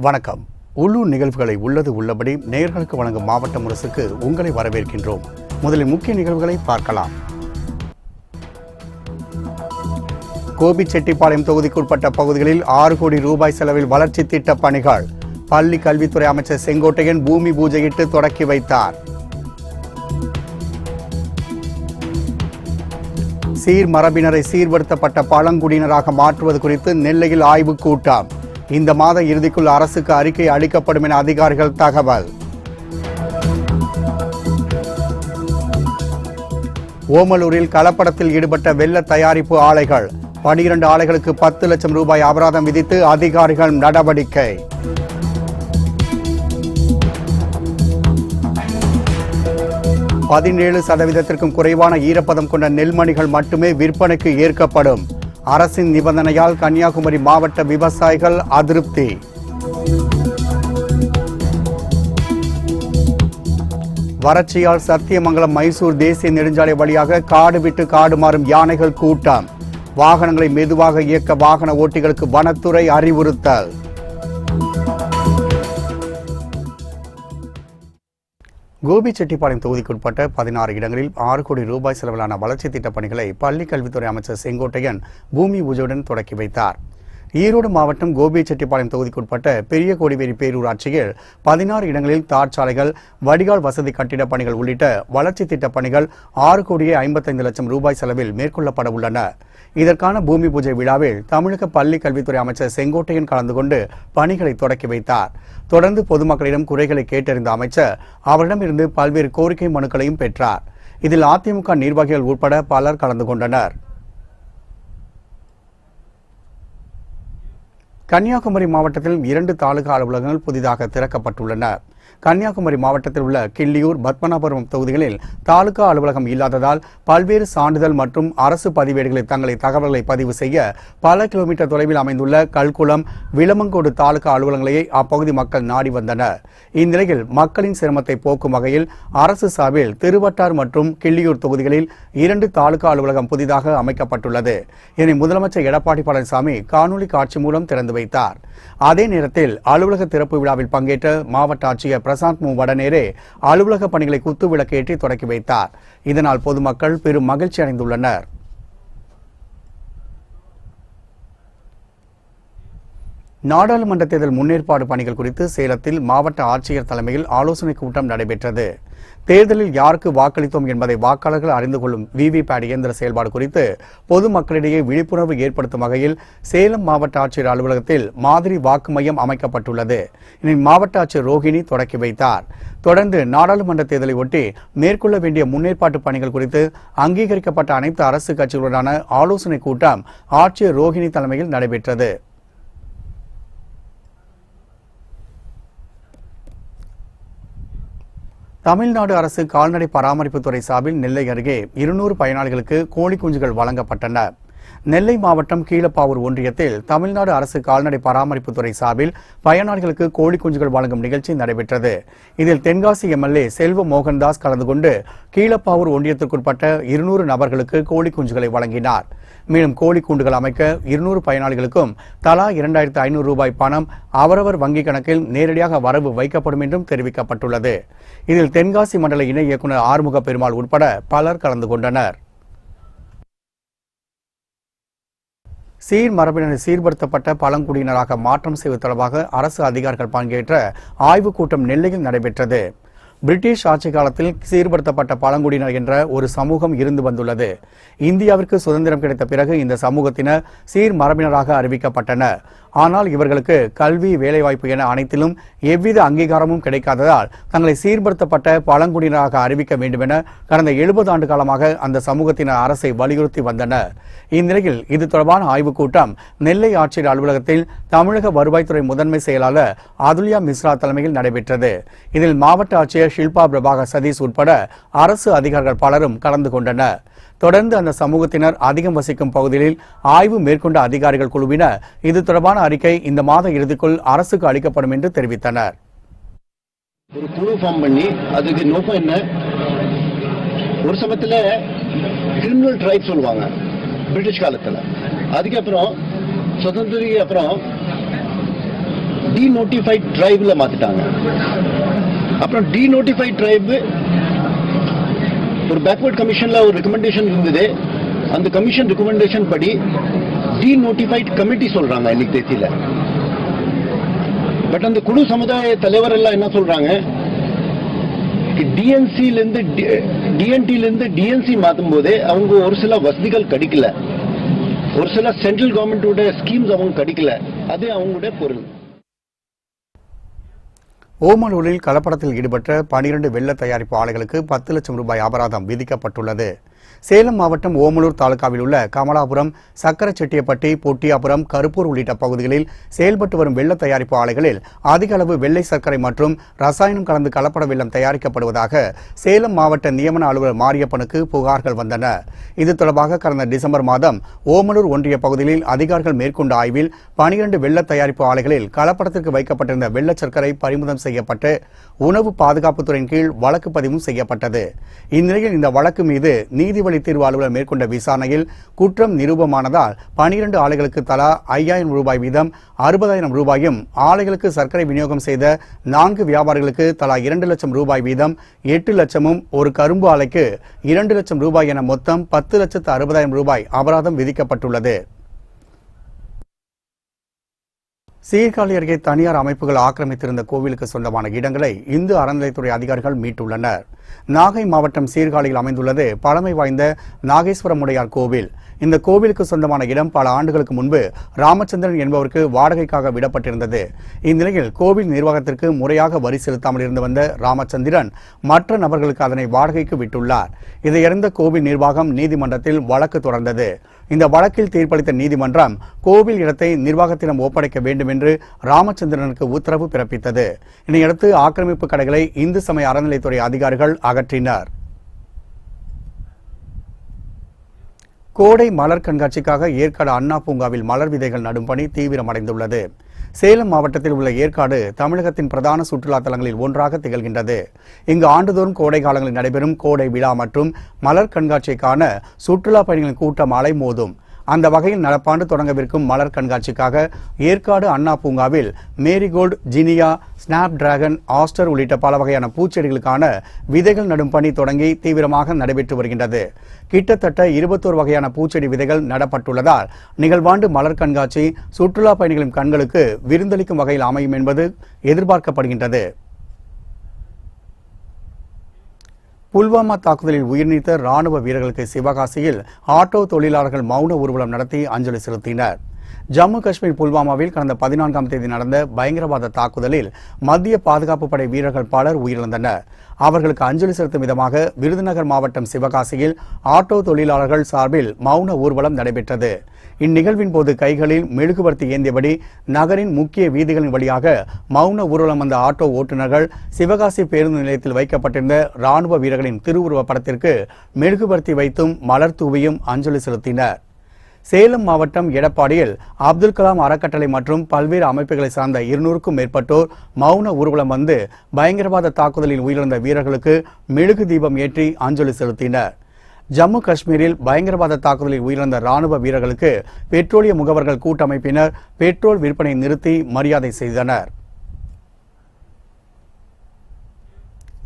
வணக்கம். உள்ளூர் நிகழ்வுகளை உள்ளது உள்ளபடி நேயர்களுக்கு வழங்கும் மாவட்ட முரசுக்கு உங்களை வரவேற்கின்றோம். முதலில் முக்கிய நிகழ்வுகளை பார்க்கலாம். கோபிச்செட்டிப்பாளையம் தொகுதிக்குட்பட்ட பகுதிகளில் 6 கோடி ரூபாய் செலவில் வளர்ச்சி திட்ட பணிகள். பள்ளி கல்வித்துறை அமைச்சர் செங்கோட்டையன் பூமி பூஜையிட்டு தொடக்கி வைத்தார். சீர்மரபினரை சீர்படுத்தப்பட்ட பழங்குடியினராக மாற்றுவது குறித்து நெல்லையில் ஆய்வுக் கூட்டம். இந்த மாத இறுதிக்குள் அரசுக்கு அறிக்கை அளிக்கப்படும் என அதிகாரிகள் தகவல். ஓமலூரில் கலப்படத்தில் ஈடுபட்ட வெள்ள தயாரிப்பு ஆலைகள். 12 ஆலைகளுக்கு 10 லட்சம் ரூபாய் அபராதம் விதித்து அதிகாரிகள் நடவடிக்கை. %17 குறைவான ஈரப்பதம் கொண்ட நெல்மணிகள் மட்டுமே விற்பனைக்கு ஏற்கப்படும். அரசின் நிபந்தனையால் கன்னியாகுமரி மாவட்ட விவசாயிகள் அதிருப்தி. வறட்சியால் சத்தியமங்கலம் மைசூர் தேசிய நெடுஞ்சாலை வழியாக காடு விட்டு காடு மாறும் யானைகள் கூட்டம். வாகனங்களை மெதுவாக இயக்க வாகன ஓட்டிகளுக்கு வனத்துறை அறிவுறுத்தல். கோபிச்செட்டிப்பாளையம் தொகுதிக்குட்பட்ட 16 இடங்களில் 6 கோடி ரூபாய் செலவிலான வளர்ச்சி திட்டப் பணிகளை பள்ளி கல்வித்துறை அமைச்சர் செங்கோட்டையன் பூமி பூஜையுடன் தொடக்கி வைத்தார். ஈரோடு மாவட்டம் கோபிச்செட்டிப்பாளையம் தொகுதிக்குட்பட்ட பெரிய கோடிவேரி பேரூராட்சியில் 16 இடங்களில் தார் சாலைகள், வடிகால் வசதி கட்டிடப் பணிகள் உள்ளிட்ட வளர்ச்சி திட்டப் பணிகள் 6,55,00,000 ரூபாய் செலவில் மேற்கொள்ளப்பட உள்ளன. இதற்கான பூமி பூஜை விழாவில் தமிழக பள்ளி கல்வித்துறை அமைச்சர் செங்கோட்டையன் கலந்து கொண்டு பணிகளை தொடக்கி வைத்தார். தொடர்ந்து பொதுமக்களிடம் குறைகளை கேட்டறிந்த அமைச்சர் அவரிடமிருந்து பல்வேறு கோரிக்கை மனுக்களையும் பெற்றார். இதில் அதிமுக நிர்வாகிகள் உட்பட பலர் கலந்து கொண்டனர். கன்னியாகுமரி மாவட்டத்தில் 2 தாலுகா அலுவலகங்கள் புதிதாக திறக்கப்பட்டுள்ளன. கன்னியாகுமரி மாவட்டத்தில் உள்ள கிள்ளியூர், பத்மநாபபுரம் தொகுதிகளில் தாலுகா அலுவலகம் இல்லாததால் பல்வேறு சான்றிதழ் மற்றும் அரசு பதிவேடுகளில் தகவல்களை பதிவு செய்ய பல கிலோமீட்டர் தொலைவில் அமைந்துள்ள கல்குளம், விளமங்கோடு தாலுகா அலுவலகங்களையே அப்பகுதி மக்கள் நாடி வந்தனர். இந்நிலையில் மக்களின் சிரமத்தை போக்கும் வகையில் அரசு சார்பில் திருவட்டார் மற்றும் கிள்ளியூர் தொகுதிகளில் 2 தாலுகா அலுவலகம் புதிதாக அமைக்கப்பட்டுள்ளது. இதனை முதலமைச்சர் எடப்பாடி பழனிசாமி காணொலி காட்சி மூலம் திறந்து வைத்தார். அதே நேரத்தில் அலுவலக திறப்பு விழாவில் பங்கேற்ற மாவட்ட ஆட்சியர் பிரசாந்த் மு வடநேரே அலுவலக பணிகளை குத்துவிளக்கேற்றி தொடக்கி வைத்தார். இதனால் பொதுமக்கள் பெரும் மகிழ்ச்சி அடைந்துள்ளனர். நாடாளுமன்ற தேர்தல் முன்னேற்பாடு பணிகள் குறித்து சேலத்தில் மாவட்ட ஆட்சியர் தலைமையில் ஆலோசனைக் கூட்டம் நடைபெற்றது. தேர்தலில் யாருக்கு வாக்களித்தோம் என்பதை வாக்காளர்கள் அறிந்து கொள்ளும் விவிபேட் இயந்திர செயல்பாடு குறித்து பொதுமக்களிடையே விழிப்புணர்வு ஏற்படுத்தும் வகையில் சேலம் மாவட்ட ஆட்சியர் அலுவலகத்தில் மாதிரி வாக்கு மையம் அமைக்கப்பட்டுள்ளது. இனி மாவட்ட ஆட்சியர் ரோஹிணி தொடக்கி வைத்தார். தொடர்ந்து நாடாளுமன்ற தேர்தலை ஒட்டி மேற்கொள்ள வேண்டிய முன்னேற்பாட்டு பணிகள் குறித்து அங்கீகரிக்கப்பட்ட அனைத்து அரசு கட்சிகளுடனான ஆலோசனைக் கூட்டம் ஆட்சியர் ரோஹிணி தலைமையில் நடைபெற்றது. தமிழ்நாடு அரசு கால்நடை பராமரிப்புத்துறை சார்பில் நெல்லை அருகே 200 பயனாளிகளுக்கு கோழி குஞ்சுகள் வழங்கப்பட்டன. நெல்லை மாவட்டம் கீழப்பாவூர் ஒன்றியத்தில் தமிழ்நாடு அரசு கால்நடை பராமரிப்புத்துறை சார்பில் பயனாளிகளுக்கு கோழி குஞ்சுகள் வழங்கும் நிகழ்ச்சி நடைபெற்றது. இதில் தென்காசி எம்எல்ஏ செல்வ மோகன்தாஸ் கலந்து கொண்டு கீழப்பாவூர் ஒன்றியத்திற்குட்பட்ட 200 நபர்களுக்கு கோழி குஞ்சுகளை வழங்கினார். மேலும் கோழி கூண்டுகள் அமைக்க 200 பயனாளிகளுக்கும் தலா 2500 ரூபாய் பணம் அவரவர் வங்கிக் கணக்கில் நேரடியாக வரவு வைக்கப்படும் என்றும் தெரிவிக்கப்பட்டுள்ளது. இதில் தென்காசி மண்டல இணை இயக்குநர் ஆறுமுக பெருமாள் உட்பட பலர் கலந்து கொண்டனர். சீர்மரபினரை சீர்படுத்தப்பட்ட பழங்குடியினராக மாற்றம் செய்வது தொடர்பாக அரசு அதிகாரிகள் பங்கேற்ற ஆய்வுக் கூட்டம் நெல்லையில் நடைபெற்றது. பிரிட்டிஷ் ஆட்சி காலத்தில் சீர்படுத்தப்பட்ட பழங்குடியினர் என்ற ஒரு சமூகம் இருந்து வந்துள்ளது. இந்தியாவிற்கு சுதந்திரம் கிடைத்த பிறகு இந்த சமூகத்தினர் சீர்மரபினராக அறிவிக்கப்பட்டனர். ஆனால் இவர்களுக்கு கல்வி, வேலைவாய்ப்பு என அனைத்திலும் எவ்வித அங்கீகாரமும் கிடைக்காததால் தங்களை சீர்படுத்தப்பட்ட பழங்குடியினராக அறிவிக்க வேண்டும் என கடந்த 70 ஆண்டு காலமாக அந்த சமூகத்தினர் அரசை வலியுறுத்தி வந்தனர். இந்நிலையில் இது தொடர்பான ஆய்வுக் கூட்டம் நெல்லை ஆட்சியர் அலுவலகத்தில் தமிழக வருவாய்த்துறை முதன்மை செயலாளர் அதுல்யா மிஸ்ரா தலைமையில் நடைபெற்றது. இதில் மாவட்ட ஆட்சியர் ஷில்பா பிரபாகர் சதீஷ் உட்பட அரசு அதிகாரிகள் பலரும் கலந்து கொண்டனர். தொடர்ந்து அந்த சமூகத்தினர் அதிகம் வசிக்கும் பகுதிகளில் ஆய்வு மேற்கொண்ட அதிகாரிகள் குழுவினர் இது தொடர்பான அறிக்கை இந்த மாத இறுதிக்குள் அரசுக்கு அளிக்கப்படும் என்று தெரிவித்தனர். ஒரு குழு ஃபார்ம் பண்ணி அதுக்கு நோக்கம் என்ன, ஒரு சமயத்தில் கிரிமினல் ட்ரைப் சொல்லுவாங்க பிரிட்டிஷ் காலத்தில், அதுக்கப்புறம் சுதந்திரத்துக்கு அப்புறம் டீநோட்டிஃபைட் ட்ரைப்ல மாத்திட்டாங்க. அப்புறம் டீநோட்டிஃபைட் ட்ரைப் ஒரு பேக்வர்ட் கமிஷன்ல ஒரு ரெக்கமெண்டேஷன் இருந்தது. அந்த கமிஷன் ரெக்கமெண்டேஷன் படி டீநோட்டிஃபைட் கமிட்டி சொல்றாங்க இன்னைக்கு தேதியில. பட் அந்த குழு சமுதாய தலைவர் எல்லாம் என்ன சொல்றாங்க, டிஎன்சில இருந்து டிஎன்டில இருந்து டிஎன்சி மாத்தும் போதே அவங்க ஒரு சில வசதிகள் கிடைக்கல, ஒரு சில சென்ட்ரல் கவர்மெண்டோட ஸ்கீம்ஸ் அவங்க கிடைக்கல. அது அவங்களுடைய பொருள். ஓமலூரில் கலப்படத்தில் ஈடுபட்ட 12 வெள்ள தயாரிப்பு ஆலைகளுக்கு 10 லட்சம் ரூபாய் அபராதம் விதிக்கப்பட்டுள்ளது. சேலம் மாவட்டம் ஓமலூர் தாலுகாவில் உள்ள கமலாபுரம், சக்கரச்செட்டியப்பட்டி, பொட்டியாபுரம், கருப்பூர் உள்ளிட்ட பகுதிகளில் செயல்பட்டு வரும் வெள்ள தயாரிப்பு ஆலைகளில் அதிக அளவு வெள்ளை சர்க்கரை மற்றும் ரசாயனம் கலந்து கலப்பட வெள்ளம் தயாரிக்கப்படுவதாக சேலம் மாவட்ட நியமன அலுவலர் மாரியப்பனுக்கு புகார்கள் வந்தன. இது தொடர்பாக கடந்த டிசம்பர் மாதம் ஓமலூர் ஒன்றிய பகுதியில் அதிகாரிகள் மேற்கொண்ட ஆய்வில் 12 வெள்ள தயாரிப்பு ஆலைகளில் கலப்படத்திற்கு வைக்கப்பட்டிருந்த வெள்ள சர்க்கரை பறிமுதல் செய்யப்பட்டு உணவு பாதுகாப்புத்துறையின் கீழ் வழக்கு பதிவும் செய்யப்பட்டது. இந்நிலையில் இந்த வழக்கு மீது நீதிபதி தீர்வு அலுவலர் மேற்கொண்ட விசாரணையில் குற்றம் நிரூபமானதால் 12 ஆலைகளுக்கு தலா 5000 ரூபாய் வீதம் 60,000 ரூபாயும், ஆலைகளுக்கு சர்க்கரை விநியோகம் செய்த 4 வியாபாரிகளுக்கு தலா 2 லட்சம் ரூபாய் வீதம் 8 லட்சமும், ஒரு கரும்பு ஆலைக்கு 2 லட்சம் ரூபாய் என மொத்தம் 10,60,000 ரூபாய் அபராதம் விதிக்கப்பட்டுள்ளது. சீர்காழி அருகே தனியார் அமைப்புகள் ஆக்கிரமித்திருந்த கோவிலுக்கு சொந்தமான இடங்களை இந்து அறநிலையத்துறை அதிகாரிகள் மீட்டுள்ளனர். நாகை மாவட்டம் சீர்காழியில் அமைந்துள்ளது பழமை வாய்ந்த நாகேஸ்வரமுடையார் கோவில். இந்த கோவிலுக்கு சொந்தமான இடம் பல ஆண்டுகளுக்கு முன்பு ராமச்சந்திரன் என்பவருக்கு வாடகைக்காக விடப்பட்டிருந்தது. இந்நிலையில் கோவில் நிர்வாகத்திற்கு முறையாக வரி செலுத்தாமல் இருந்து வந்த ராமச்சந்திரன் மற்ற நபர்களுக்கு அதனை வாடகைக்கு விட்டுள்ளார். இதையறிந்த கோவில் நிர்வாகம் நீதிமன்றத்தில் வழக்கு தொடர்ந்தது. இந்த வழக்கில் தீர்ப்பளித்த நீதிமன்றம் கோவில் இடத்தை நிர்வாகத்திடம் ஒப்படைக்க வேண்டும் என்று ராமச்சந்திரனுக்கு உத்தரவு பிறப்பித்தது. இதனையடுத்து ஆக்கிரமிப்பு கடைகளை இந்து சமய அறநிலையத்துறை அதிகாரிகள் அகற்றினர். கோடை மலர் கண்காட்சிக்காக ஏற்காடு அண்ணா பூங்காவில் மலர் விதைகள் நடும் பணி தீவிரமடைந்துள்ளது. சேலம் மாவட்டத்தில் உள்ள ஏற்காடு தமிழகத்தின் பிரதான சுற்றுலா தலங்களில் ஒன்றாக திகழ்கின்றது. இங்கு ஆண்டுதோறும் கோடை காலங்களில் நடைபெறும் கோடை விழா மற்றும் மலர் கண்காட்சிக்கான சுற்றுலா பயணிகளின் கூட்டம் அலைமோதும். அந்த வகையில் நடப்பாண்டு தொடங்கவிருக்கும் மலர் கண்காட்சிக்காக ஏற்காடு அண்ணா பூங்காவில் marigold, zinnia, snapdragon, aster உள்ளிட்ட பல வகையான பூச்செடிகளுக்கான விதைகள் நடும் பணி தொடங்கி தீவிரமாக நடைபெற்று வருகின்றது. கிட்டத்தட்ட 21 வகையான பூச்செடி விதைகள் நடப்பட்டுள்ளதால் நிகழ்வாண்டு மலர் கண்காட்சி சுற்றுலா பயணிகளின் கண்களுக்கு விருந்தளிக்கும் வகையில் அமையும் என்பது எதிர்பார்க்கப்படுகின்றது. புல்வாமா தாக்குதலில் உயிர்நீத்த ராணுவ வீரர்களுக்கு சிவகாசியில் ஆட்டோ தொழிலாளர்கள் மௌன ஊர்வலம் நடத்தி அஞ்சலி செலுத்தினர். ஜம்மு காஷ்மீர் புல்வாமாவில் கடந்த 14ஆம் தேதி நடந்த பயங்கரவாத தாக்குதலில் மத்திய பாதுகாப்பு படை வீரர்கள் பலர் உயிரிழந்தனர். அவர்களுக்கு அஞ்சலி செலுத்தும் விதமாக விருதுநகர் மாவட்டம் சிவகாசியில் ஆட்டோ தொழிலாளர்கள் சார்பில் மௌன ஊர்வலம் நடைபெற்றது. இந்நிகழ்வின் போது கைகளில் மெழுகுவர்த்தி ஏந்தியபடி நகரின் முக்கிய வீதிகளின் வழியாக மௌன ஊர்வலம் வந்த ஆட்டோ ஓட்டுநர்கள் சிவகாசி பேருந்து நிலையத்தில் வைக்கப்பட்டிருந்த ராணுவ வீரர்களின் திருவுருவ படத்திற்கு மெழுகுவர்த்தி வைத்தும் மலர் தூவியும் அஞ்சலி செலுத்தினர். சேலம் மாவட்டம் எடப்பாடியில் அப்துல் கலாம் அறக்கட்டளை மற்றும் பல்வேறு அமைப்புகளை சார்ந்த 200க்கும் மேற்பட்டோர் மௌன ஊர்வலம் வந்து பயங்கரவாத தாக்குதலில் உயிரிழந்த வீரர்களுக்கு மெழுகு தீபம் ஏற்றி அஞ்சலி செலுத்தினர். ஜம்மு காஷ்மீரில் பயங்கரவாத தாக்குதலில் உயிரிழந்த ராணுவ வீரர்களுக்கு பெட்ரோலிய முகவர்கள் கூட்டமைப்பினர் பெட்ரோல் விற்பனை நிறுத்தி மரியாதை செய்தனர்.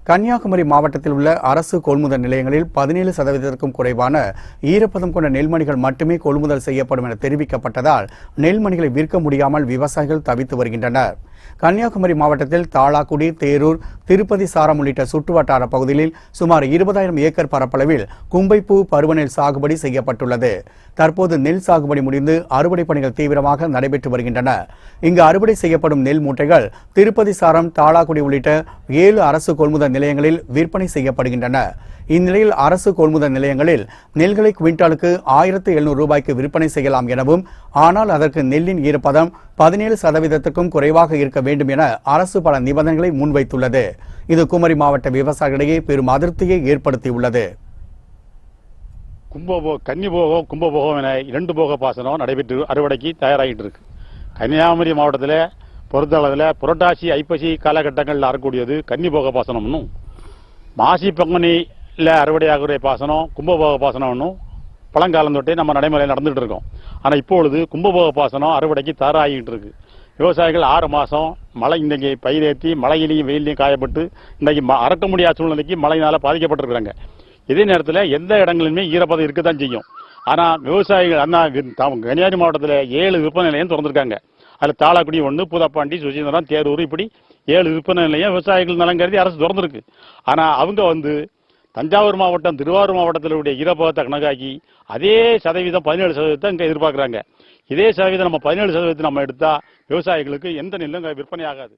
கன்னியாகுமரி மாவட்டத்தில் உள்ள அரசு கொள்முதல் நிலையங்களில் 17% குறைவான ஈரப்பதம் கொண்ட நெல்மணிகள் மட்டுமே கொள்முதல் செய்யப்படும் என தெரிவிக்கப்பட்டதால் நெல்மணிகளை விற்க முடியாமல் விவசாயிகள் தவித்து வருகின்றனர். கன்னியாகுமரி மாவட்டத்தில் தாளாக்குடி, தேரூர், திருப்பதி சாரம் உள்ளிட்ட சுற்றுவட்டார பகுதிகளில் சுமார் 20,000 ஏக்கர் பரப்பளவில் கும்பைப்பூ பருவநெல் சாகுபடி செய்யப்பட்டுள்ளது. தற்போது நெல் சாகுபடி முடிந்து அறுவடை பணிகள் தீவிரமாக நடைபெற்று வருகின்றன. இங்கு அறுவடை செய்யப்படும் நெல் மூட்டைகள் திருப்பதி சாரம், தாளாக்குடி உள்ளிட்ட 7 அரசு கொள்முதல் நிலையங்களில் விற்பனை செய்யப்படுகின்றன. இந்நிலையில் அரசு கொள்முதல் நிலையங்களில் நெல்களை குவிண்டாலுக்கு 1,700 ரூபாய்க்கு விற்பனை செய்யலாம் எனவும், ஆனால் அதற்கு நெல்லின் ஈரப்பதம் 17%க்கும் குறைவாக இருக்க வேண்டும் என அரசு பல நிபந்தனைகளை முன்வைத்துள்ளது. இது குமரி மாவட்ட விவசாயிகளிடையே பெரும் அதிருப்தியை ஏற்படுத்தியுள்ளது. கன்னிபோகம், கும்பபோகம் என 2 போக பாசனம் நடைபெற்று அறுவடைக்கு தயாராகிட்டு இருக்கு. கன்னியாகுமரி மாவட்டத்தில் பொறுத்தளவில் புரட்டாசி, ஐப்பசி காலகட்டங்களில் அறக்கூடியது கன்னிபோக பாசனம்னும், மாசி பங்குனியில் அறுவடையாகிற பாசனம் கும்பபோக பாசனம்னு பழங்காலம் தொட்டே நம்ம நடைமுறையில் நடந்துகிட்டு இருக்கோம். ஆனால் இப்பொழுது கும்பபோக பாசனம் அறுவடைக்கு தயாராகிட்டு இருக்கு. விவசாயிகள் 6 மாதம் மழை இன்றைக்கி பயிரேற்றி மழையிலையும் வெயிலையும் காயப்பட்டு இன்றைக்கி அறக்க முடியாத சூழ்நிலைக்கு மழையினால் பாதிக்கப்பட்டிருக்கிறாங்க. இதே நேரத்தில் எந்த இடங்களிலுமே ஈரப்பதம் இருக்க தான் செய்யும். ஆனால் விவசாயிகள் கன்னியாகுமரி மாவட்டத்தில் 7 விற்பனை நிலையம் திறந்திருக்காங்க. அதில் தாளாக்குடி 1, பூதப்பாண்டி, சுசீந்திரம், தேரூர் இப்படி 7 விற்பனை நிலையம் விவசாயிகள் நலன் கருதி அரசு திறந்திருக்கு. ஆனால் அவங்க தஞ்சாவூர் மாவட்டம், திருவாரூர் மாவட்டத்தில் உடைய ஈரப்பதத்தை கணக்காக்கி அதே சதவீதம் 17% இங்கே எதிர்பார்க்குறாங்க. இதே சதவீதம் நம்ம 17% நம்ம எடுத்தால் விவசாயிகளுக்கு எந்த நெல்லும் விற்பனை ஆகாது.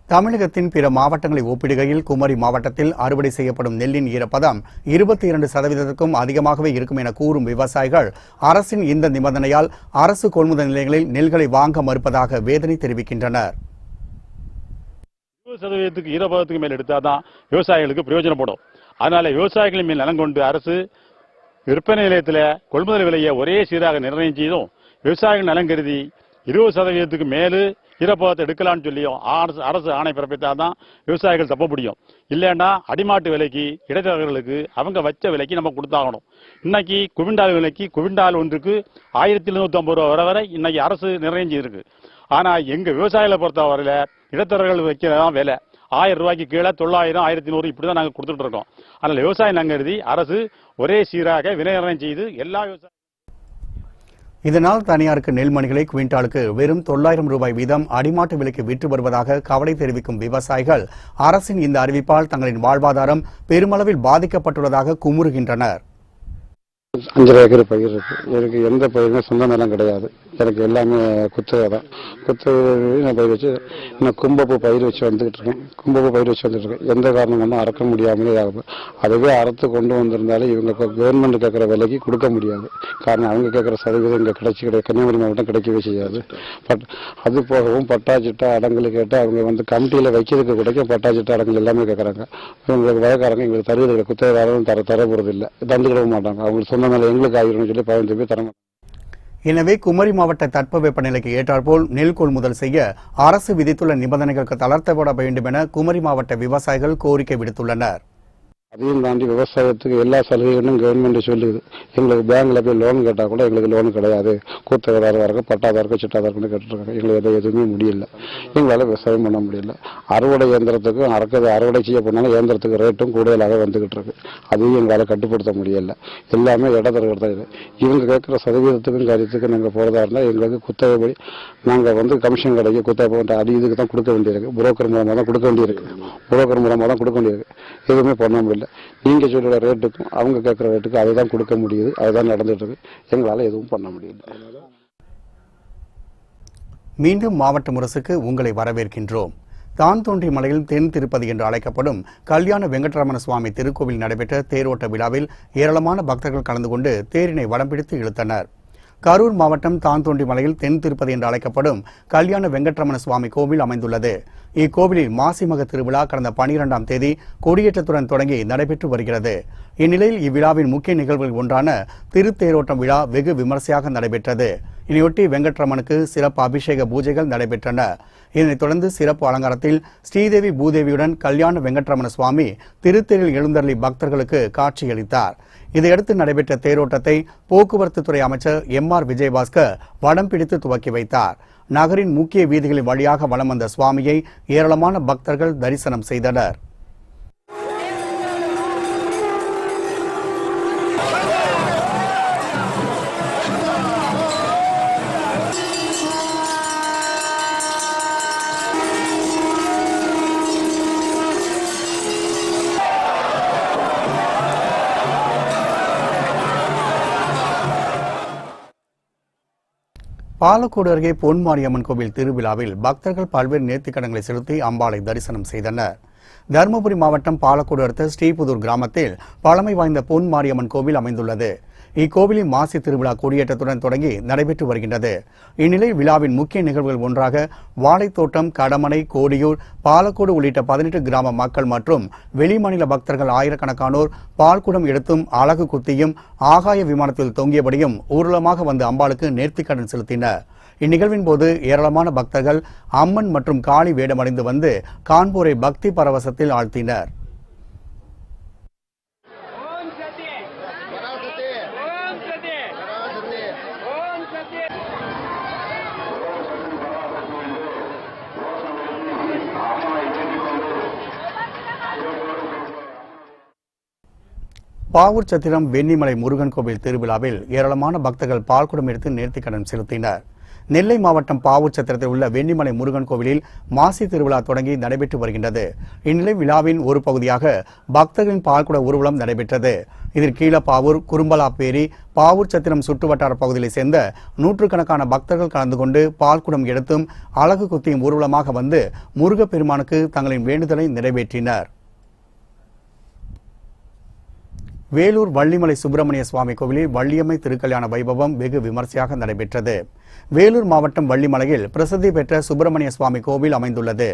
தமிழகத்தின் பிற மாவட்டங்களை ஒப்பிடுகையில் குமரி மாவட்டத்தில் அறுவடை செய்யப்படும் நெல்லின் ஈரப்பதம் 22%க்கும் அதிகமாகவே இருக்கும் என கூறும் விவசாயிகள் அரசின் இந்த நிபந்தனையால் அரசு கொள்முதல் நிலையங்களில் நெல்களை வாங்க மறுப்பதாக வேதனை தெரிவிக்கின்றனர். 20% ஈரப்பதத்துக்கு மேல் எடுத்தாதான் விவசாயிகளுக்கு பிரயோஜனப்படும். அதனால விவசாயிகளின் மேல் நலன் கொண்டு அரசு விற்பனை நிலையத்தில் கொள்முதல் விலையை ஒரே சீராக நிர்ணயம் செய்தும் விவசாயிகள் நலன் கருதி 20%க்கு மேலு ஈரப்பதத்தை எடுக்கலான்னு சொல்லியும் அரசு ஆணை பிறப்பித்தாதான் விவசாயிகள் தப்ப முடியும். இல்லைன்னா அடிமாட்டு விலைக்கு இடைத்தரகர்களுக்கு அவங்க வச்ச விலைக்கு நம்ம கொடுத்தாகணும். இன்னைக்கு குவிண்டால் விலைக்கு குவிண்டால் ஒன்றுக்கு 1750 ரூபா வரை இன்னைக்கு அரசு நிர்ணயம் செய்திருக்கு. ஆனால் எங்கள் விவசாயிகளை பொறுத்தவரையில் இடைத்தரகர்கள் வைக்கிறதான் விலை 1000 ரூபாய்க்கு கீழே 900, 1100 இப்படி தான் நாங்கள் கொடுத்துட்டு இருக்கோம். அதனால் விவசாயம் நங்கருதி அரசு ஒரே சீராக விலை நிர்ணயம் செய்து எல்லா விவசாயம். இதனால் தனியாருக்கு நெல்மணிகளை குவிண்டாலுக்கு வெறும் 900 ரூபாய் வீதம் அடிமாட்டு விலைக்கு விற்று வருவதாக கவலை தெரிவிக்கும் விவசாயிகள் அரசின் இந்த அறிவிப்பால் தங்களின் வாழ்வாதாரம் பெருமளவில் பாதிக்கப்பட்டுள்ளதாக குமுறுகின்றனர். 5 ஏக்கர் பயிர் இருக்கு. எனக்கு எந்த பயிருமே சொந்த நிலம் கிடையாது. எனக்கு எல்லாமே குத்தகை தான். குத்தகை பயிர் வச்சு நான் கும்பப்பூ பயிர் வச்சு வந்துகிட்டு இருக்கேன். எந்த காரணம் கொண்டும் அறக்க முடியாமலே ஆகுது. அதுவே அறுத்து கொண்டு வந்திருந்தாலும் இவங்க கவர்மெண்ட் கேட்குற விலைக்கு கொடுக்க முடியாது. காரணம் அவங்க கேட்குற சதவீதம் இங்கே கிடையாது. கன்னியாகுமரி மாவட்டம் கிடைக்கவே செய்யாது. அது போகவும் பட்டாச்சிட்டா அடங்கல் கேட்டு அவங்க கமிட்டியில் வைக்கிறதுக்கு கிடைக்கும் பட்டாச்சிட்டா அடங்கல் எல்லாமே கேட்குறாங்க. இவங்களுக்கு வயக்காரங்க இவங்களுக்கு தருவதில்லை. குத்தகைதாரரும் தர போகிறது இல்லை. தந்துக்கிட மாட்டாங்க. அவங்களுக்கு சொந்த நிலம் எங்களுக்கு ஆகிரும் சொல்லி 15 பேர் தரமாட்டாங்க. எனவே குமரி மாவட்ட தட்பவெப்பநிலைக்கு ஏற்றாற்போல் நெல் கொள்முதல் செய்ய அரசு விதித்துள்ள நிபந்தனைகளுக்கு தளர்த்தப்பட வேண்டும் என குமரி மாவட்ட விவசாயிகள் கோரிக்கை விடுத்துள்ளனர். அதையும் தாண்டி விவசாயத்துக்கு எல்லா சலுகைகளும் கவர்மெண்ட் சொல்லுது. எங்களுக்கு பேங்க்ல போய் லோன் கேட்டால் கூட எங்களுக்கு லோன் கிடையாது. கூத்தகதாரா இருக்கும், பட்டாதா இருக்கும், சிட்டாதா இருக்குன்னு கேட்டுருக்காங்க. எங்களுக்கு எதுவுமே முடியல. எங்களால் விவசாயம் பண்ண முடியல. அறுவடை இயந்திரத்துக்கும் அறுவடை செய்ய போனாலும் இயந்திரத்துக்கு ரேட்டும் கூடுதலாக வந்துகிட்டு இருக்கு. அதையும் எங்களால் கட்டுப்படுத்த முடியல. எல்லாமே இடத்தரகர் தான். இவங்க கேட்குற சதவீதத்துக்கும் காரியத்துக்கும் நாங்கள் போகிறதா இருந்தால் எங்களுக்கு குத்தகைப்படி நாங்கள் கமிஷன் கிடைக்கும். குத்தகை இதுக்கு தான் கொடுக்க வேண்டியிருக்கு. புரோக்கர் மூலமாக தான் கொடுக்க வேண்டியிருக்கு. எதுவுமே பண்ண முடியல. நீங்க சொல்ற ரேட்டுக்கும் அவங்க கேட்கிற ரேட்டுக்கும் அதுதான் கொடுக்க முடியுது. அதுதான் நடந்துட்டு இருக்கு. எங்களால எதுவும் பண்ண முடியல. மீண்டும் மாவட்ட முரசுக்கு உங்களை வரவேற்கின்றோம். தான்தோன்றி மலையில் தென் திருப்பதி என்று அழைக்கப்படும் கல்யாண வெங்கட்ரமண சுவாமி திருக்கோவில் நடைபெற்ற தேரோட்ட விழாவில் ஏராளமான பக்தர்கள் கலந்து கொண்டு தேரினை வடம் பிடித்து இழுத்தனர். கரூர் மாவட்டம் தான்தோன்றி மலையில் தென் திருப்பதி என்று அழைக்கப்படும் கல்யாண வெங்கட்ரமண சுவாமி கோவில் அமைந்துள்ளது. இக்கோவிலில் மாசிமக திருவிழா கடந்த 12ஆம் தேதி கொடியேற்றத்துடன் தொடங்கி நடைபெற்று வருகிறது. இந்நிலையில் இவ்விழாவின் முக்கிய நிகழ்வுகள் ஒன்றான திருத்தேரோட்டம் விழா வெகு விமர்சையாக நடைபெற்றது. இதனையொட்டி வெங்கட்ரமனுக்கு சிறப்பு அபிஷேக பூஜைகள் நடைபெற்றன. இதனைத் தொடர்ந்து சிறப்பு அலங்காரத்தில் ஸ்ரீதேவி பூதேவியுடன் கல்யாண வெங்கட்ரமண சுவாமி திருத்தேரில் எழுந்தருளி பக்தர்களுக்கு காட்சியளித்தார். இதையடுத்து நடைபெற்ற தேரோட்டத்தை போக்குவரத்து துறை அமைச்சர் MR விஜயபாஸ்கர் வடம் பிடித்து துவக்கி வைத்தார். நகரின் முக்கிய வீதிகளின் வழியாக வலம் வந்த சுவாமியை ஏராளமான பக்தர்கள் தரிசனம் செய்தனர். பாலக்கோடு அருகே பொன்மாரியம்மன் கோவில் திருவிழாவில் பக்தர்கள் பல்வேறு நேர்த்திக்கடன்களை செலுத்தி அம்பாளை தரிசனம் செய்தனர். தருமபுரி மாவட்டம் பாலக்கோடு அடுத்த ஸ்ரீபுதூர் கிராமத்தில் பழமை வாய்ந்த பொன்மாரியம்மன் கோவில் அமைந்துள்ளது. இக்கோவிலின் மாசி திருவிழா கொடியேற்றத்துடன் தொடங்கி நடைபெற்று வருகின்றது. இந்நிலையில் விழாவின் முக்கிய நிகழ்வுகள் ஒன்றாக வாழைத்தோட்டம், கடமனை, கோடியூர், பாலக்கோடு உள்ளிட்ட 18 கிராம மக்கள் மற்றும் வெளிமாநில பக்தர்கள் ஆயிரக்கணக்கானோர் பால்குடம் எடுத்தும் அழகு குத்தியும் ஆகாய விமானத்தில் தொங்கியபடியும் ஊர்வலமாக வந்து அம்பாளுக்கு நேர்த்திக்கடன் செலுத்தினர். இந்நிகழ்வின் போது ஏராளமான பக்தர்கள் அம்மன் மற்றும் காளி வேடமடைந்து வந்து காண்போரை பக்தி பரவசத்தில் ஆழ்த்தினர். பாவூர் சத்திரம் வெண்ணிமலை முருகன் கோவில் திருவிழாவில் ஏராளமான பக்தர்கள் பால்குடம் எடுத்து நேர்த்திக்கடன் செலுத்தினர். நெல்லை மாவட்டம் பாவூர் சத்திரத்தில் உள்ள வெண்ணிமலை முருகன் கோவிலில் மாசி திருவிழா தொடங்கி நடைபெற்று வருகின்றது. இந்நிலை விழாவின் ஒரு பகுதியாக பக்தர்களின் பால்குட ஊர்வலம் நடைபெற்றது. இதில் கீழப்பாவூர், குறும்பலாப்பேரி, பாவூர் சத்திரம் சுற்றுவட்டார பகுதியைச் சேர்ந்த நூற்றுக்கணக்கான பக்தர்கள் கலந்து கொண்டு பால்குடம் எடுத்தும் அலகு குத்தியும் ஊர்வலமாக வந்து முருகப்பெருமானுக்கு தங்களின் வேண்டுதலை நிறைவேற்றினர். வேலூர் வள்ளிமலை சுப்பிரமணிய சுவாமி கோவிலில் வள்ளியம்மை திருக்கல்யாண வைபவம் வெகு விமர்சையாக நடைபெற்றது. வேலூர் மாவட்டம் வள்ளிமலையில் பிரசித்தி பெற்ற சுப்பிரமணிய சுவாமி கோவில் அமைந்துள்ளது.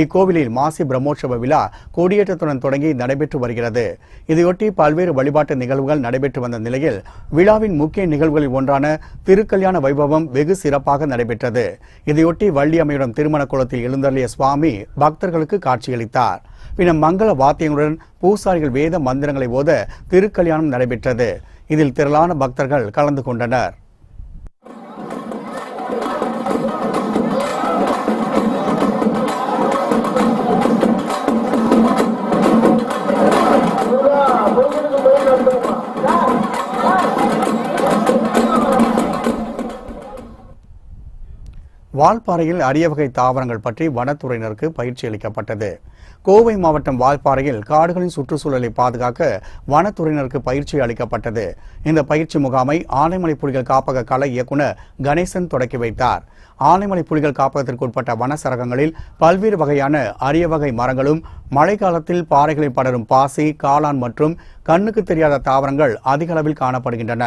இக்கோவிலில் மாசி பிரம்மோற்சவ விழா கொடியேற்றத்துடன் தொடங்கி நடைபெற்று வருகிறது. இதையொட்டி பல்வேறு வழிபாட்டு நிகழ்வுகள் நடைபெற்று வந்த நிலையில் விழாவின் முக்கிய நிகழ்வுகளில் ஒன்றான திருக்கல்யாண வைபவம் வெகு சிறப்பாக நடைபெற்றது. இதையொட்டி வள்ளியம்மையுடன் திருமண குளத்தில் எழுந்தருளிய சுவாமி பக்தர்களுக்கு காட்சியளித்தார். பின்னர் மங்கள வாத்தியங்களுடன் பூசாரிகள் வேத மந்திரங்களை ஓத திருக்கல்யாணம் நடைபெற்றது. இதில் திரளான பக்தர்கள் கலந்து கொண்டனர். வால்பாறையில் அரிய வகை தாவரங்கள் பற்றி வனத்துறையினருக்கு பயிற்சி அளிக்கப்பட்டது. கோவை மாவட்டம் வால்பாறையில் காடுகளின் சுற்றுச்சூழலை பாதுகாக்க வனத்துறையினருக்கு பயிற்சி அளிக்கப்பட்டது. இந்த பயிற்சி முகாமை ஆனைமலை புலிகள் காப்பக கலை இயக்குநர் கணேசன் தொடக்கி வைத்தார். ஆனைமலை புலிகள் காப்பகத்திற்கு உட்பட்ட வன சரகங்களில் பல்வேறு வகையான அரிய வகை மரங்களும் மழைக்காலத்தில் பாறைகளில் படரும் பாசி, காளான் மற்றும் கண்ணுக்கு தெரியாத தாவரங்கள் அதிக அளவில் காணப்படுகின்றன.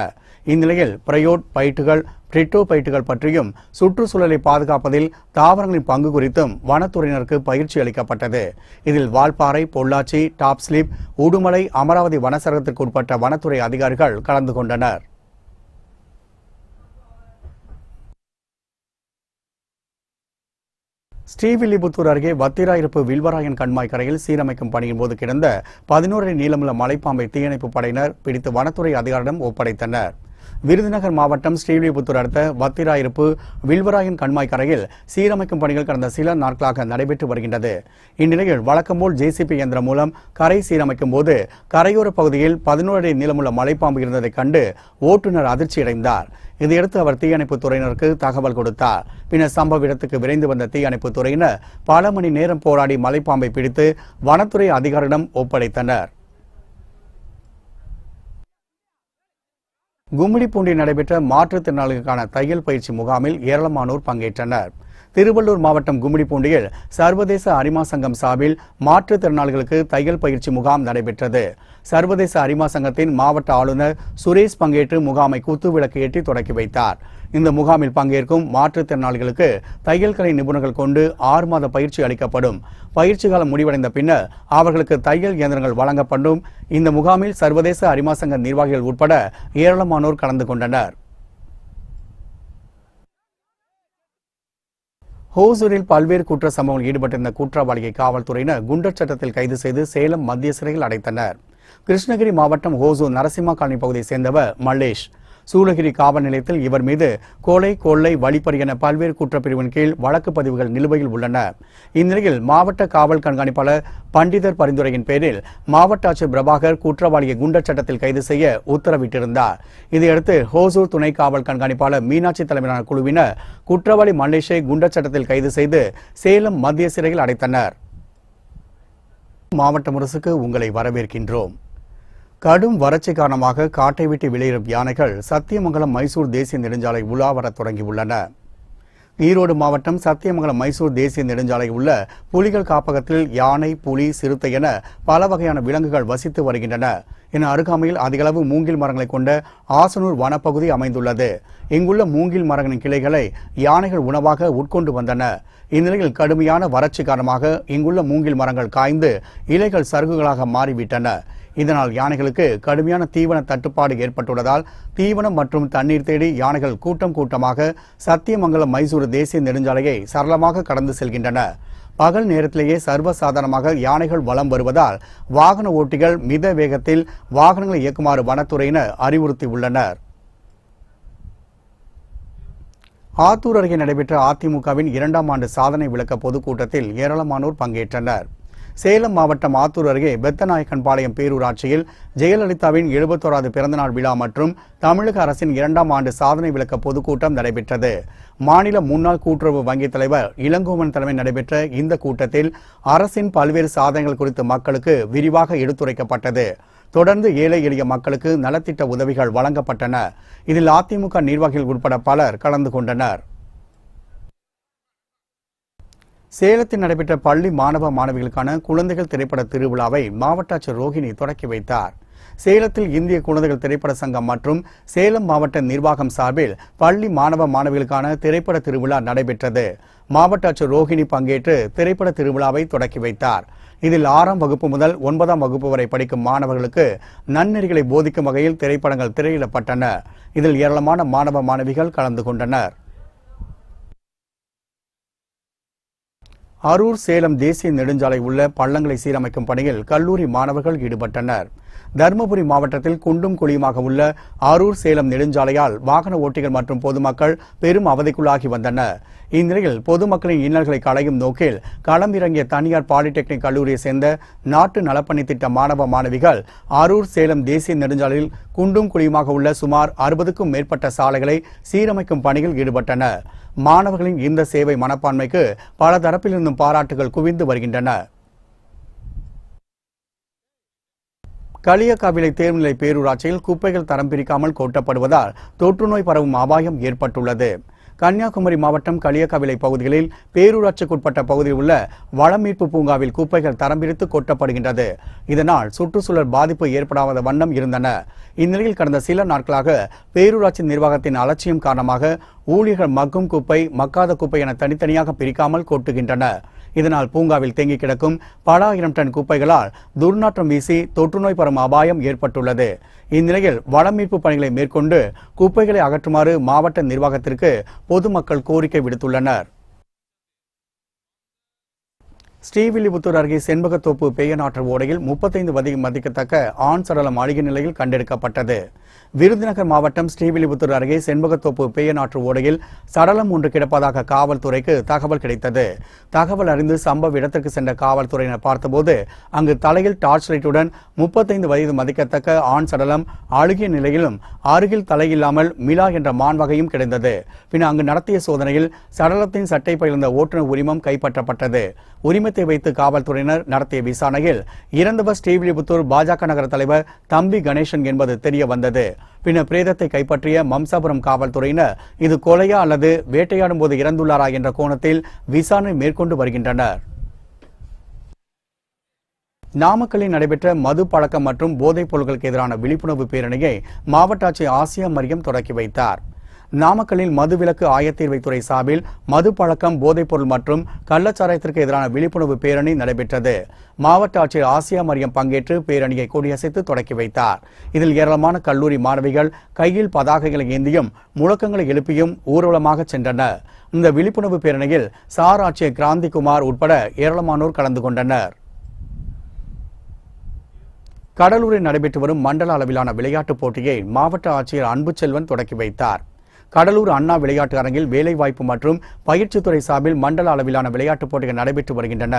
இந்நிலையில் பிரயோட் பைட்டுகள், பிரிட்டோபைட்டுகள் பற்றியும் சுற்றுச்சூழலை பாதுகாப்பதில் தாவரங்களின் பங்கு குறித்தும் வனத்துறையினருக்கு பயிற்சி அளிக்கப்பட்டது. இதில் வால்பாறை, பொள்ளாச்சி, டாப் ஸ்லிப், உடுமலை, அமராவதி வனசரகத்திற்கு உட்பட்ட வனத்துறை அதிகாரிகள் கலந்து கொண்டனர். ஸ்ரீவில்லிபுத்தூர் அருகே வத்திராயிருப்பு வில்வராயன் கண்மாய் கரையில் சீரமைக்கும் பணியின் போது கிடந்த 11 அடி நீளமுள்ள மலைப்பாம்பை தீயணைப்பு படையினர் பிடித்து வனத்துறை அதிகாரிடம் ஒப்படைத்தனர். விருதுநகர் மாவட்டம் ஸ்ரீவில்லிபுத்தூர் அடுத்த வத்திராயிருப்பு வில்வராயன் கண்மாய் கரையில் சீரமைக்கும் பணிகள் கடந்த சில நாட்களாக நடைபெற்று வருகின்றது. இந்நிலையில் வழக்கம்போல் ஜேசிபி இயந்திரம் மூலம் கரை சீரமைக்கும் போது கரையோர பகுதியில் 11 அடி நீளமுள்ள மலைப்பாம்பு இருந்ததைக் கண்டு ஓட்டுநர் அதிர்ச்சியடைந்தார். இதையடுத்து அவர் தீயணைப்பு துறையினருக்கு தகவல் கொடுத்தார். பின்னர் சம்பவ இடத்துக்கு விரைந்து வந்த தீயணைப்பு துறையினர் பல மணி நேரம் போராடி மலைப்பாம்பை பிடித்து வனத்துறை அதிகாரியிடம் ஒப்படைத்தனர். கும்மிடிப்பூண்டில் நடைபெற்ற மாற்றுத்திறனாளிகளுக்கான தையல் பயிற்சி முகாமில் ஏராளமானோர் பங்கேற்றனர். திருவள்ளூர் மாவட்டம் கும்மிடிப்பூண்டியில் சர்வதேச அரிமா சங்கம் சார்பில் மாற்றுத்திறனாளிகளுக்கு தையல் பயிற்சி முகாம் நடைபெற்றது. சர்வதேச அரிமா சங்கத்தின் மாவட்ட ஆளுநர் சுரேஷ் பங்கேற்று முகாமை குத்துவிளக்கு ஏற்றி தொடக்கி வைத்தார். இந்த முகாமில் பங்கேற்கும் மாற்றுத்திறனாளிகளுக்கு தையல் கலை நிபுணர்கள் கொண்டு 6 மாத பயிற்சி அளிக்கப்படும். பயிற்சி காலம் முடிவடைந்த பின்னர் அவர்களுக்கு தையல் இயந்திரங்கள் வழங்கப்படும். இந்த முகாமில் சர்வதேச அரிமா சங்க நிர்வாகிகள் உட்பட ஏராளமானோர் கலந்து கொண்டனர். ஹோசூரில் பல்வேறு குற்ற சம்பவங்களில் ஈடுபட்டிருந்த குற்றவாளியை காவல்துறையினர் குண்டர் சட்டத்தில் கைது செய்து சேலம் மத்திய சிறையில் அடைத்தனர். கிருஷ்ணகிரி மாவட்டம் ஹோசூர் நரசிம்மா காலனி பகுதியை சேர்ந்தவர் மல்லேஷ். சூளகிரி காவல் நிலையத்தில் இவர் மீது கொலை, கொள்ளை, வழிப்பறி என பல்வேறு குற்றப்பிரிவின் கீழ் வழக்கு பதிவுகள் நிலுவையில் உள்ளன. இந்நிலையில் மாவட்ட காவல் கண்காணிப்பாளர் பண்டிதர் பரிந்துரையின் பேரில் மாவட்ட ஆட்சியர் பிரபாகர் குற்றவாளியை குண்டர் சட்டத்தில் கைது செய்ய உத்தரவிட்டிருந்தார். இதையடுத்து ஹோசூர் துணை காவல் கண்காணிப்பாளர் மீனாட்சி தலைமையிலான குழுவினர் குற்றவாளி மல்லேஷை குண்டர் சட்டத்தில் கைது செய்து சேலம் மத்திய சிறையில் அடைத்தனர். மாவட்ட முரசுக்கு உங்களை வரவேற்கின்றோம். கடும் வறட்சி காரணமாக காட்டை விட்டு வெளியேறும் யானைகள் சத்தியமங்கலம் மைசூர் தேசிய நெடுஞ்சாலை உலா வர தொடங்கியுள்ளன. ஈரோடு மாவட்டம் சத்தியமங்கலம் மைசூர் தேசிய நெடுஞ்சாலை உள்ள புலிகள் காப்பகத்தில் யானை, புலி, சிறுத்தை என பல வகையான விலங்குகள் வசித்து வருகின்றன. என அருகாமையில் அதிகளவு மூங்கில் மரங்களை கொண்ட ஆசனூர் வனப்பகுதி அமைந்துள்ளது. இங்குள்ள மூங்கில் மரங்களின் கிளைகளை யானைகள் உணவாக உட்கொண்டு வந்தன. இந்நிலையில் கடுமையான வறட்சி காரணமாக இங்குள்ள மூங்கில் மரங்கள் காய்ந்து இலைகள் சருகுகளாக மாறிவிட்டன. இதனால் யானைகளுக்கு கடுமையான தீவன தட்டுப்பாடு ஏற்பட்டுள்ளதால் தீவனம் மற்றும் தண்ணீர் தேடி யானைகள் கூட்டம் கூட்டமாக சத்தியமங்கலம் மைசூர் தேசிய நெடுஞ்சாலையை சரளமாக கடந்து செல்கின்றன. பகல் நேரத்திலேயே சர்வசாதாரணமாக யானைகள் வலம் வருவதால் வாகன ஓட்டிகள் மித வேகத்தில் வாகனங்களை இயக்குமாறு வனத்துறையினர் அறிவுறுத்தியுள்ளனர். ஆத்தூர் அருகே நடைபெற்ற அதிமுகவின் 2ஆம் ஆண்டு சாதனை விளக்க பொதுக்கூட்டத்தில் ஏராளமானோர் பங்கேற்றனர். சேலம் மாவட்டம் ஆத்தூர் அருகே பெத்தநாயக்கன்பாளையம் பேரூராட்சியில் ஜெயலலிதாவின் 71வது பிறந்தநாள் விழா மற்றும் தமிழக அரசின் 2ஆம் ஆண்டு சாதனை விளக்க பொதுக்கூட்டம் நடைபெற்றது. மாநில முன்னாள் கூட்டுறவு வங்கி தலைவர் இளங்கோவன் தலைமையில் நடைபெற்ற இந்த கூட்டத்தில் அரசின் பல்வேறு சாதனைகள் குறித்து மக்களுக்கு விரிவாக எடுத்துரைக்கப்பட்டது. தொடர்ந்து ஏழை எளிய மக்களுக்கு நலத்திட்ட உதவிகள் வழங்கப்பட்டன. இதில் அதிமுக நிர்வாகிகள் உட்பட பலர் கலந்து கொண்டனர். சேலத்தில் நடைபெற்ற பள்ளி மாணவ மாணவிகளுக்கான குழந்தைகள் திரைப்பட திருவிழாவை மாவட்ட ஆட்சியர் ரோஹிணி தொடக்கி வைத்தார். சேலத்தில் இந்திய குழந்தைகள் திரைப்பட சங்கம் மற்றும் சேலம் மாவட்ட நிர்வாகம் சார்பில் பள்ளி மாணவ மாணவிகளுக்கான திரைப்பட திருவிழா நடைபெற்றது. மாவட்ட ஆட்சியர் ரோஹிணி பங்கேற்று திரைப்பட திருவிழாவை தொடக்கி வைத்தார். இதில் 6ஆம் வகுப்பு முதல் 9ஆம் வகுப்பு வரை படிக்கும் மாணவர்களுக்கு நன்னெறிகளை போதிக்கும் வகையில் திரைப்படங்கள் திரையிடப்பட்டன. இதில் ஏராளமான மாணவ மாணவிகள் கலந்து கொண்டனர். அரூர் சேலம் தேசிய நெடுஞ்சாலை உள்ள பள்ளங்களை சீரமைக்கும் பணியில் கல்லூரி மாணவர்கள் ஈடுபட்டனர். தருமபுரி மாவட்டத்தில் குண்டும் குழியுமாக உள்ள அரூர் சேலம் நெடுஞ்சாலையால் வாகன ஓட்டிகள் மற்றும் பொதுமக்கள் பெரும் அவதிக்குள்ளாகி வந்தனர். இந்நிலையில் பொதுமக்களின் இன்னல்களை களையும் நோக்கில் களமிறங்கிய தனியார் பாலிடெக்னிக் கல்லூரியை சேர்ந்த நாட்டு நலப்பணி திட்ட மாணவ மாணவிகள் அரூர் சேலம் தேசிய நெடுஞ்சாலையில் குண்டும் குழியுமாக உள்ள சுமார் 60க்கும் மேற்பட்ட சாலைகளை சீரமைக்கும் பணியில் ஈடுபட்டனர். மாணவர்களின் இந்த சேவை மனப்பான்மைக்கு பல தரப்பிலிருந்தும் பாராட்டுகள் குவிந்து வருகின்றன. களியக்காவிளை தேர்வுநிலை பேரூராட்சியில் குப்பைகள் தரம் பிரிக்காமல் கொட்டப்படுவதால் தொற்றுநோய் பரவும் அபாயம் ஏற்பட்டுள்ளது. கன்னியாகுமரி மாவட்டம் களியக்காவிளை பகுதிகளில் பேரூராட்சிக்குட்பட்ட பகுதியில் உள்ள வளமீட்பு பூங்காவில் குப்பைகள் தரம் பிரித்து கொட்டப்படுகின்றது. இதனால் சுற்றுச்சூழல் பாதிப்பு ஏற்படாத வண்ணம் இருந்தன. இந்நிலையில் கடந்த சில நாட்களாக பேரூராட்சி நிர்வாகத்தின் அலட்சியம் காரணமாக ஊழியர்கள் மக்கும் குப்பை மக்காத குப்பை என தனித்தனியாக பிரிக்காமல் கொட்டுகின்றனர். இதனால் பூங்காவில் தேங்கி கிடக்கும் பல ஆயிரம் டன் குப்பைகளால் துர்நாற்றம் வீசி தொற்றுநோய் பரவும் அபாயம் ஏற்பட்டுள்ளது. இந்நிலையில் வளமீட்பு பணிகளை மேற்கொண்டு குப்பைகளை அகற்றுமாறு மாவட்ட நிர்வாகத்திற்கு பொதுமக்கள் கோரிக்கை விடுத்துள்ளனர். ஸ்ரீவில்லிபுத்தூர் அருகே செண்பகத்தோப்பு பேயநாற்று ஓடையில் 35 மதிக்கத்தக்க ஆண் சடலம் அழுகிய நிலையில் கண்டெடுக்கப்பட்டது. விருதுநகர் மாவட்டம் ஸ்ரீவில்லிபுத்தூர் அருகே செண்பகத்தோப்பு பேயநாற்று ஓடையில் சடலம் ஒன்று கிடப்பதாக காவல்துறைக்கு தகவல் கிடைத்தது. தகவல் அறிந்து சம்பவ இடத்திற்கு சென்ற காவல்துறையினர் பார்த்தபோது அங்கு தலையில் டார்ச் லைட்டுடன் 35 மதிக்கத்தக்க ஆண் சடலம் அழுகிய நிலையிலும் அருகில் தலையில்லாமல் மிலா என்ற மான் வகையும் கிடைத்தது. பின் அங்கு நடத்திய சோதனையில் சடலத்தின் சட்டை பயிர்ந்த ஓட்டுநர் உரிமம் கைப்பற்றப்பட்டது. உரிமத்தை வைத்து காவல்துறையினர் நடத்திய விசாரணையில் இறந்தவர் ஸ்ரீவில்லிபுத்தூர் பாஜக நகர தலைவர் தம்பி கணேசன் என்பது தெரிய வந்தது. பின்னர் பிரேதத்தை கைப்பற்றிய மம்சாபுரம் காவல்துறையினர் இது கொலையா அல்லது வேட்டையாடும் போது இறந்துள்ளாரா என்ற கோணத்தில் விசாரணை மேற்கொண்டு வருகின்றனர். நாமக்கல்லில் நடைபெற்ற மது பழக்கம் மற்றும் போதைப் பொருட்களுக்கு எதிரான விழிப்புணர்வு பேரணியை மாவட்ட ஆட்சியர் ஆசியா மரியம் தொடக்கி வைத்தார். நாமக்கல்லில் மதுவிலக்கு ஆயத்தீர்வைத்துறை சார்பில் மது பழக்கம் போதைப் பொருள் மற்றும் கள்ளச்சாராயத்திற்கு எதிரான விழிப்புணர்வு பேரணி நடைபெற்றது. மாவட்ட ஆட்சியர் ஆசியா மரியம் பங்கேற்று பேரணியை கொடியசைத்து தொடக்கி வைத்தார். இதில் ஏராளமான கல்லூரி மாணவிகள் கையில் பதாகைகளை ஏந்தியும் முழக்கங்களை எழுப்பியும் ஊர்வலமாக சென்றனர். இந்த விழிப்புணர்வு பேரணியில் சார் ஆட்சியர் கிராந்திகுமார் உட்பட ஏராளமானோர் கலந்து கொண்டனர். கடலூரில் நடைபெற்று வரும் மண்டல அளவிலான விளையாட்டுப் போட்டியை மாவட்ட ஆட்சியர் அன்புச்செல்வன் தொடக்கி வைத்தார். கடலூர் அண்ணா விளையாட்டு அரங்கில் வேலைவாய்ப்பு மற்றும் பயிற்சித்துறை சார்பில் மண்டல அளவிலான விளையாட்டுப் போட்டிகள் நடைபெற்று வருகின்றன.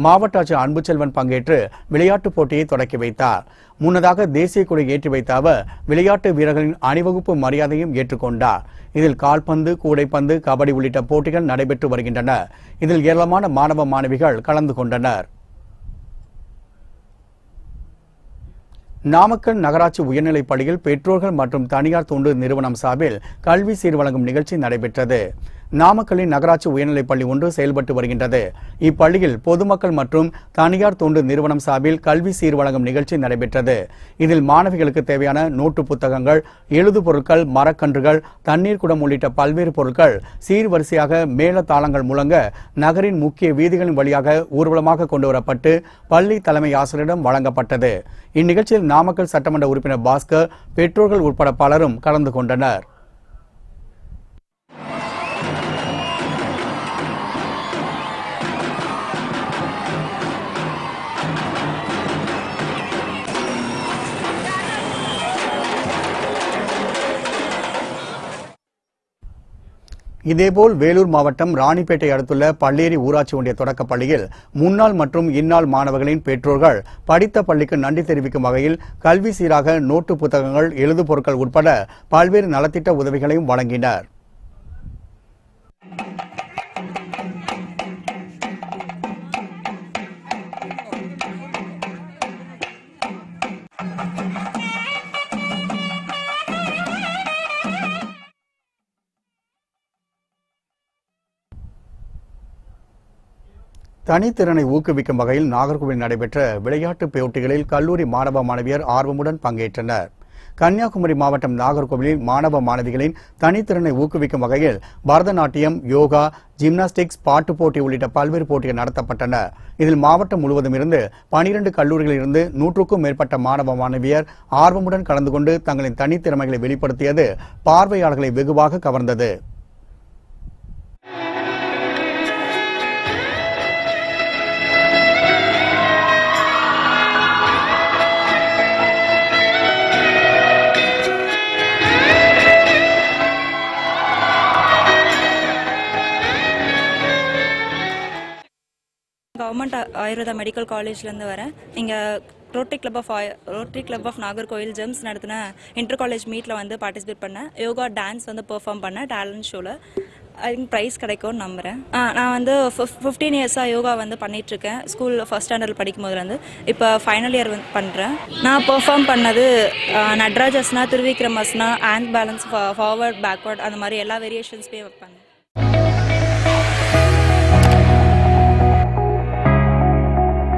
மாவட்ட ஆட்சியர் அன்புச்செல்வன் பங்கேற்று விளையாட்டுப் போட்டியை தொடக்கி வைத்தார். முன்னதாக தேசிய கொடி ஏற்றி வைத்த அவர் விளையாட்டு வீரர்களின் அணிவகுப்பு மரியாதையும் ஏற்றுக்கொண்டார். இதில் கால்பந்து, கூடைப்பந்து, கபடி உள்ளிட்ட போட்டிகள் நடைபெற்று வருகின்றன. இதில் ஏராளமான மாணவ மாணவிகள் கலந்து கொண்டனர். நாமக்கல் நகராட்சி உயர்நிலைப் பள்ளியில் பெற்றோர்கள் மற்றும் தனியார் தொண்டு நிறுவனம் சார்பில் கல்வி சீர் வழங்கும் நிகழ்ச்சி நடைபெற்றது. நாமக்கல்லின் நகராட்சி உயர்நிலைப் பள்ளி ஒன்று செயல்பட்டு வருகின்றது. இப்பள்ளியில் பொதுமக்கள் மற்றும் தனியார் தொண்டு நிறுவனம் சார்பில் கல்வி சீர் வழங்கும் நிகழ்ச்சி நடைபெற்றது. இதில் மாணவிகளுக்கு தேவையான நோட்டு புத்தகங்கள், எழுது பொருட்கள், மரக்கன்றுகள், தண்ணீர் குடம் உள்ளிட்ட பல்வேறு பொருட்கள் சீர்வரிசையாக மேள தாளங்கள் முழங்க நகரின் முக்கிய வீதிகளின் வழியாக ஊர்வலமாக கொண்டுவரப்பட்டு பள்ளி தலைமை ஆசிரியரிடம் வழங்கப்பட்டது. இந்நிகழ்ச்சியில் நாமக்கல் சட்டமன்ற உறுப்பினர் பாஸ்கர், பெற்றோர்கள் உட்பட பலரும் கலந்து கொண்டனர். இதேபோல் வேலூர் மாவட்டம் ராணிப்பேட்டை அடுத்துள்ள பள்ளேரி ஊராட்சி ஒன்றிய தொடக்கப் பள்ளியில் முன்னாள் மற்றும் இந்நாள் மாணவர்களின் பெற்றோர்கள் படித்த பள்ளிக்கு நன்றி தெரிவிக்கும் வகையில் கல்வி சீராக நோட்டு புத்தகங்கள், எழுது பொருட்கள் உட்பட பல்வேறு நலத்திட்ட உதவிகளையும் வழங்கினர். தனித்திறனை ஊக்குவிக்கும் வகையில் நாகர்கோவில் நடைபெற்ற விளையாட்டுப் போட்டிகளில் கல்லூரி மாணவ மாணவியர் ஆர்வமுடன் பங்கேற்றனர். கன்னியாகுமரி மாவட்டம் நாகர்கோவிலில் மாணவ மாணவிகளின் தனித்திறனை ஊக்குவிக்கும் வகையில் பரதநாட்டியம், யோகா, ஜிம்னாஸ்டிக்ஸ், பாட்டு போட்டி உள்ளிட்ட பல்வேறு போட்டிகள் நடத்தப்பட்டன. இதில் மாவட்டம் முழுவதும் இருந்து 12 கல்லூரிகளில் இருந்து 100க்கும் மேற்பட்ட மாணவ மாணவியர் ஆர்வமுடன் கலந்து கொண்டு தங்களின் தனித்திறமைகளை வெளிப்படுத்தியது பார்வையாளர்களை வெகுவாக கவர்ந்தது. கவர்மெண்ட் ஆயுர்வேதா மெடிக்கல் காலேஜ்லேருந்து வரேன். இங்கே Rotary Club of Nagercoil Gems நடத்தின இன்டர் காலேஜ் மீட்டில் வந்து பார்ட்டிசிபேட் பண்ணேன். யோகா டான்ஸ் வந்து பெர்ஃபார்ம் பண்ணேன் டேலண்ட் ஷோவில். அதுக்கு ப்ரைஸ் கிடைக்கும்னு நம்புகிறேன். நான் வந்து 15 இயர்ஸாக யோகா வந்து பண்ணிகிட்ருக்கேன். ஸ்கூலில் ஃபஸ்ட் ஸ்டாண்டர்ட் படிக்கும் போதுலேருந்து இப்போ ஃபைனல் இயர் வந்து பண்ணுறேன். நான் பெர்ஃபார்ம் பண்ணது நட்ராஜஸ்னா, திருவிக்ரமஸ்னா, ஹேண்ட் பேலன்ஸ், ஃபார்வர்ட், பேக்வர்ட், அந்த மாதிரி எல்லா வேரியேஷன்ஸுமே பண்ணேன்.